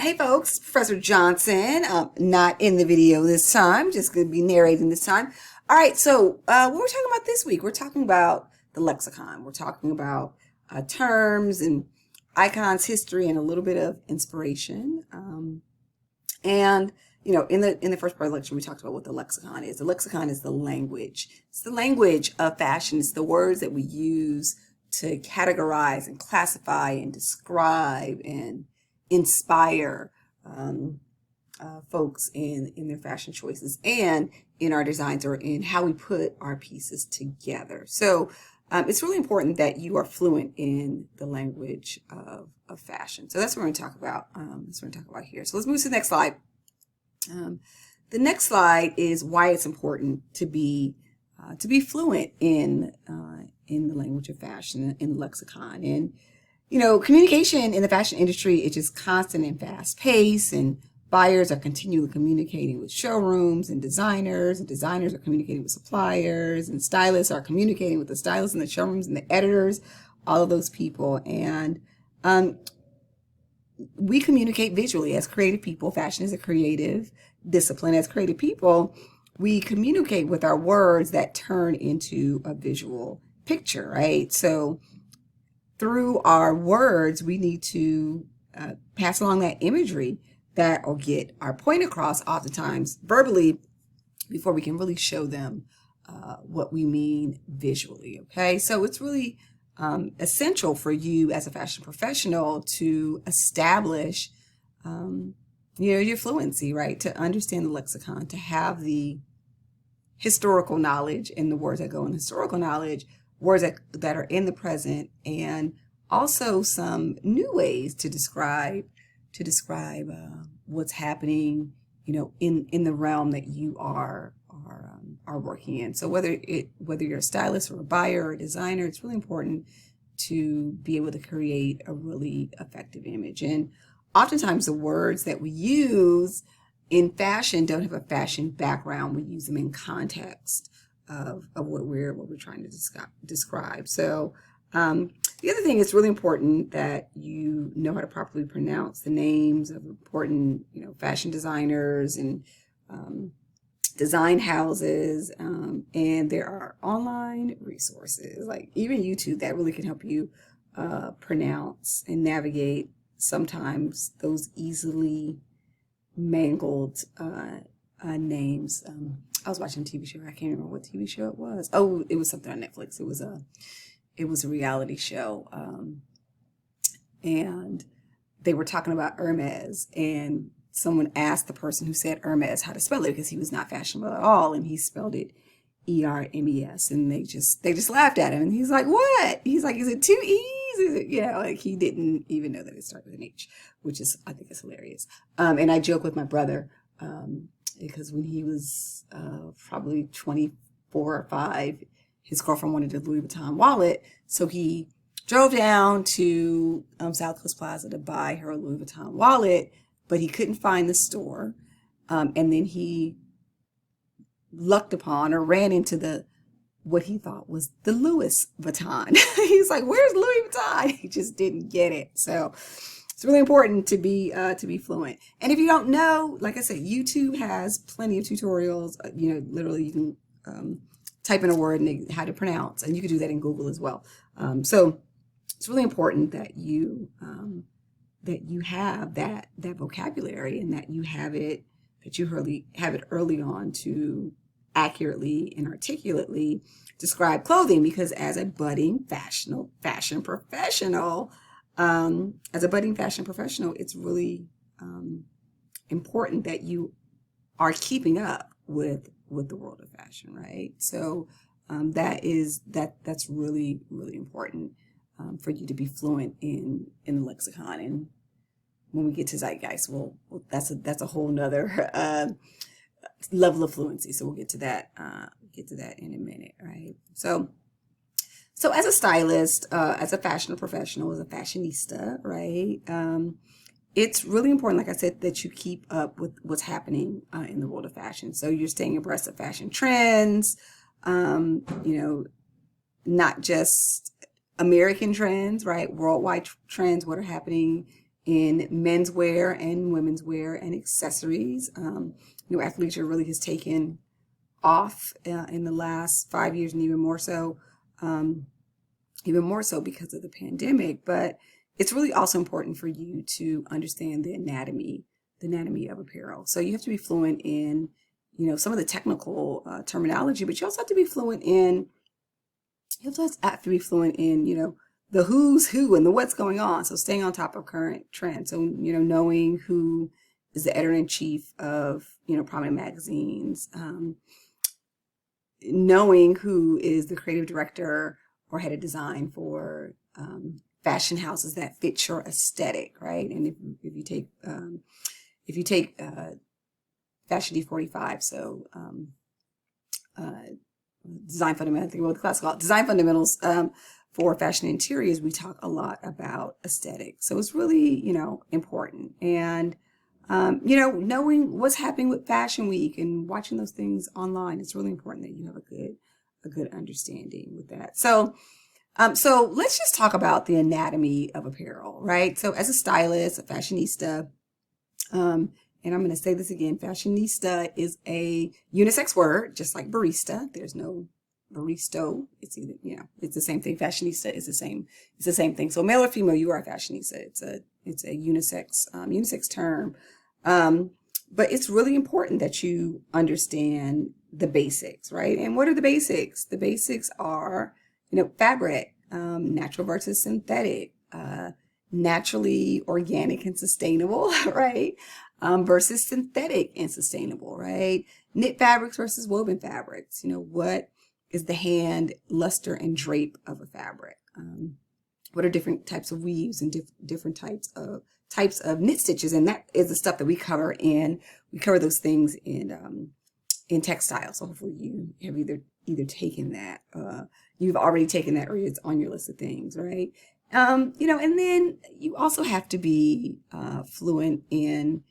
Hey folks, Professor Johnson, not in the video this time, just going to be narrating this time. All right, so what we're talking about this week, we're talking about the lexicon. We're talking about terms and icons, history, and a little bit of inspiration. And in the first part of the lecture, we talked about what the lexicon is. The lexicon is the language. It's the language of fashion. It's the words that we use to categorize and classify and describe and inspire folks in their fashion choices and in our designs or in how we put our pieces together. So it's really important that you are fluent in the language of fashion. So that's what we're going to talk about. That's what we're going to talk about here. So let's move to the next slide. The next slide is why it's important to be fluent in the language of fashion, in the lexicon. And communication in the fashion industry is just constant and fast paced, and buyers are continually communicating with showrooms and designers are communicating with suppliers, and stylists are communicating with the stylists and the showrooms and the editors, all of those people. And we communicate visually as creative people. Fashion is a creative discipline. As creative people, we communicate with our words that turn into a visual picture, right? So through our words, we need to pass along that imagery that will get our point across oftentimes verbally before we can really show them what we mean visually, okay? So it's really essential for you as a fashion professional to establish your fluency, right? To understand the lexicon, to have the historical knowledge in the words that go in historical knowledge, words that are in the present, and also some new ways to describe what's happening, in the realm that you are working in. So whether you're a stylist or a buyer or a designer, it's really important to be able to create a really effective image. And oftentimes the words that we use in fashion don't have a fashion background. We use them in context of what we're trying to describe. So the other thing, it's really important that you know how to properly pronounce the names of important fashion designers and design houses, and there are online resources like even YouTube that really can help you pronounce and navigate sometimes those easily mangled names. I was watching a TV show. I can't remember what TV show it was. Oh, it was something on Netflix. It was a reality show, and they were talking about Hermes, and someone asked the person who said Hermes how to spell it because he was not fashionable at all, and he spelled it E-R-M-E-S, and they just laughed at him, and he's like, "What?" He's like, "Is it two E's?" Is it, like he didn't even know that it started with an H, which is, I think, is hilarious. And I joke with my brother because when he was probably 24 or 5. His girlfriend wanted a Louis Vuitton wallet, so he drove down to South Coast Plaza to buy her a Louis Vuitton wallet, but he couldn't find the store, and then he lucked upon or ran into what he thought was the Louis Vuitton. He's like, "Where's Louis Vuitton?" He just didn't get it. So it's really important to be fluent. And if you don't know, like I said, YouTube has plenty of tutorials. Literally you can type in a word and how to pronounce, and you can do that in Google as well. So it's really important that you have that vocabulary, and that you have it early on to accurately and articulately describe clothing. Because as a budding fashion professional, it's really important that you are keeping up with the world of fashion, right? So that's really, really important for you to be fluent in the lexicon. And when we get to zeitgeist, that's a whole nother level of fluency. So we'll get to that in a minute, right? So as a stylist, as a fashion professional, as a fashionista, right? It's really important, like I said, that you keep up with what's happening in the world of fashion. So you're staying abreast of fashion trends, not just American trends, right? Worldwide trends, what are happening in menswear and women's wear and accessories. Athleisure really has taken off in the last 5 years, and even more so because of the pandemic. But it's really also important for you to understand the anatomy of apparel. So you have to be fluent in, some of the technical terminology, but you also have to be fluent in, the who's who and the what's going on. So staying on top of current trends. So, knowing who is the editor-in-chief of, prominent magazines, knowing who is the creative director or head of design for fashion houses that fit your aesthetic, right? And if you take Fashion D45, so design fundamentals, I think what the class called design fundamentals for fashion interiors, we talk a lot about aesthetics. So it's really, important. And knowing what's happening with Fashion Week and watching those things online, it's really important that you have a good understanding with that. So let's just talk about the anatomy of apparel, right? So as a stylist, a fashionista, and I'm going to say this again, fashionista is a unisex word, just like barista. There's no baristo. It's either, it's the same thing. Fashionista is it's the same thing. So male or female, you are a fashionista. It's a unisex term. But it's really important that you understand the basics, right? And what are the basics? The basics are, fabric, natural versus synthetic, naturally organic and sustainable, right? Versus synthetic and sustainable, right? Knit fabrics versus woven fabrics. What is the hand luster and drape of a fabric? What are different types of weaves and different types of knit stitches? And that is the stuff that we cover those things in textiles. So hopefully you have either taken that, you've already taken that, or it's on your list of things, right? And then you also have to be fluent in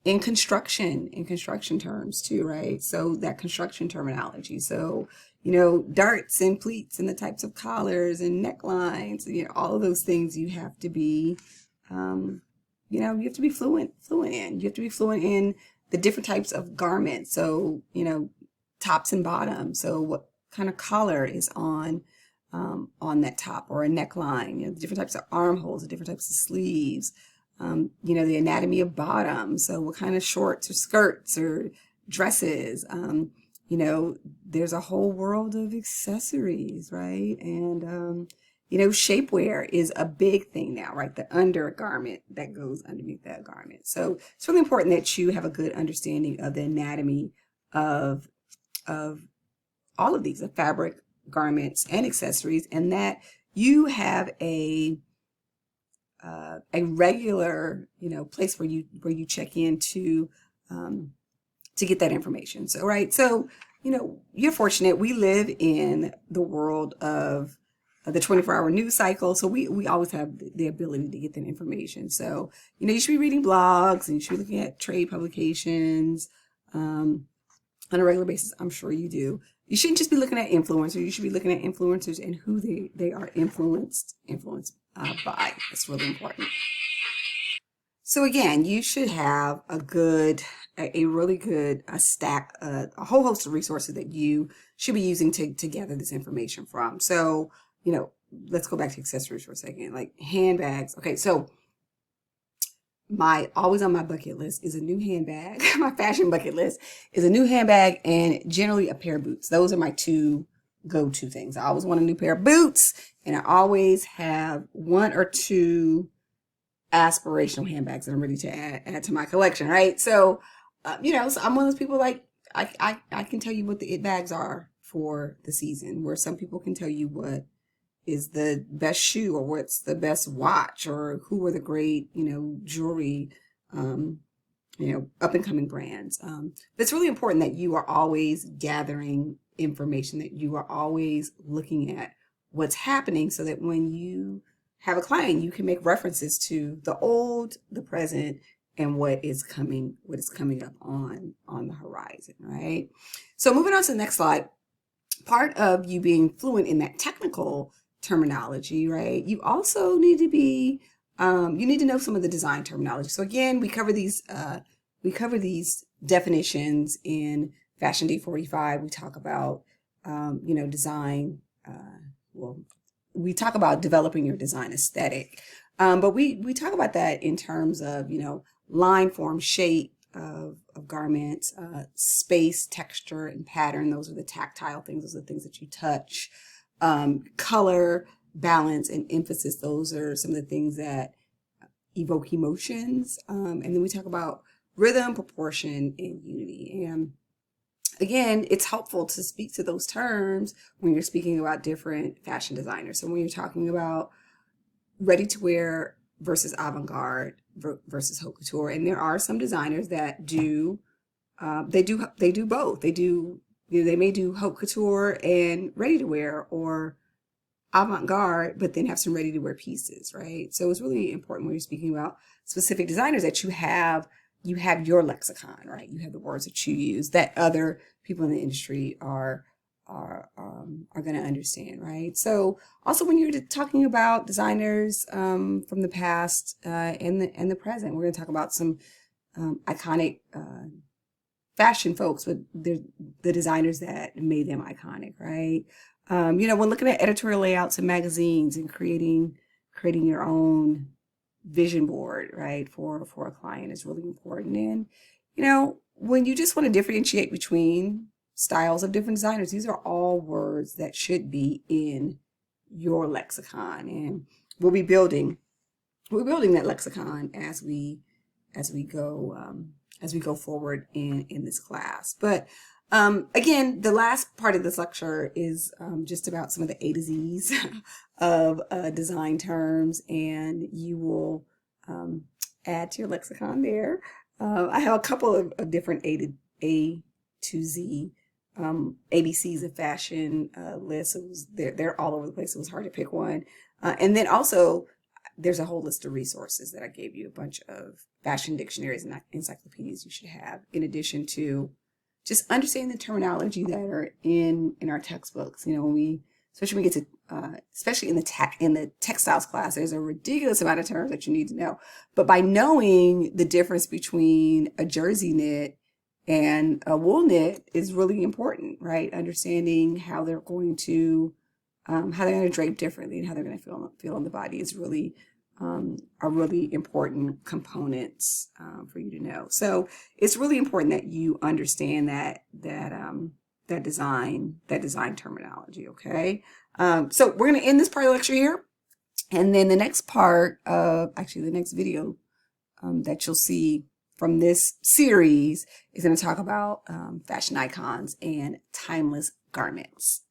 construction terms too, right? So that construction terminology. So, darts and pleats and the types of collars and necklines, all of those things you have to be, you have to be fluent in. You have to be fluent in the different types of garments. So, tops and bottoms. So what kind of collar is on that top or a neckline, the different types of armholes, the different types of sleeves, the anatomy of bottoms. So what kind of shorts or skirts or dresses, there's a whole world of accessories, right? And, shapewear is a big thing now, right? The undergarment that goes underneath that garment. So it's really important that you have a good understanding of the anatomy of all of these, of fabric, garments, and accessories, and that you have a regular, place where you check in to get that information. So, right. So, you're fortunate. We live in the world of the 24-hour news cycle. So we always have the ability to get that information. So, you should be reading blogs and you should be looking at trade publications on a regular basis. I'm sure you do. You shouldn't just be looking at influencers. You should be looking at influencers and who they are influenced by. That's really important. So again, you should have a really good stack, a whole host of resources that you should be using to gather this information from. So, let's go back to accessories for a second, like handbags. Okay, so always on my bucket list is a new handbag. My fashion bucket list is a new handbag and generally a pair of boots. Those are my two go-to things. I always want a new pair of boots, and I always have one or two aspirational handbags that I'm ready to add to my collection, right? So, so I'm one of those people, like, I can tell you what the it bags are for the season, where some people can tell you what is the best shoe or what's the best watch or who are the great, jewelry, up and coming brands. It's really important that you are always gathering information, that you are always looking at what's happening, so that when you have a client, you can make references to the old, the present, and what is coming up on the horizon, right? So moving on to the next slide, part of you being fluent in that technical terminology, right? You also need to be you need to know some of the design terminology. So again, we cover these definitions in Fashion Day 45. We talk about design. Well, we talk about developing your design aesthetic, but we talk about that in terms of line, form, shape of garments, space, texture, and pattern. Those are the tactile things. Those are the things that you touch. Color, balance, and emphasis. Those are some of the things that evoke emotions. And then we talk about rhythm, proportion, and unity. And again, it's helpful to speak to those terms when you're speaking about different fashion designers. So when you're talking about ready to wear versus avant-garde versus haute couture, and there are some designers that do they do both. They do, they may do haute couture and ready to wear, or avant-garde, but then have some ready to wear pieces, right? So it's really important when you're speaking about specific designers that you have your lexicon, right? You have the words that you use that other people in the industry are going to understand, right? So also when you're talking about designers from the past and the present, we're going to talk about some iconic fashion folks, but they're the designers that made them iconic, right? When looking at editorial layouts in magazines and creating your own vision board, right, for a client is really important. And when you just want to differentiate between styles of different designers, these are all words that should be in your lexicon, and we'll be building that lexicon as we go forward in this class. But again, the last part of this lecture is just about some of the A to Z's of design terms, and you will add to your lexicon there. I have a couple of different A to Z ABCs of fashion lists. They're all over the place. It was hard to pick one. And then also, there's a whole list of resources that I gave you, a bunch of fashion dictionaries and encyclopedias you should have, in addition to just understanding the terminology that are in our textbooks. Especially when we get to, especially in the textiles class, there's a ridiculous amount of terms that you need to know. But by knowing the difference between a jersey knit and a wool knit is really important, right? Understanding how they're going to drape differently and how they're going to feel on the body is really are really important components for you to know. So it's really important that you understand that design terminology. Okay. So we're going to end this part of the lecture here, and then the next part of the next video that you'll see from this series is going to talk about fashion icons and timeless garments.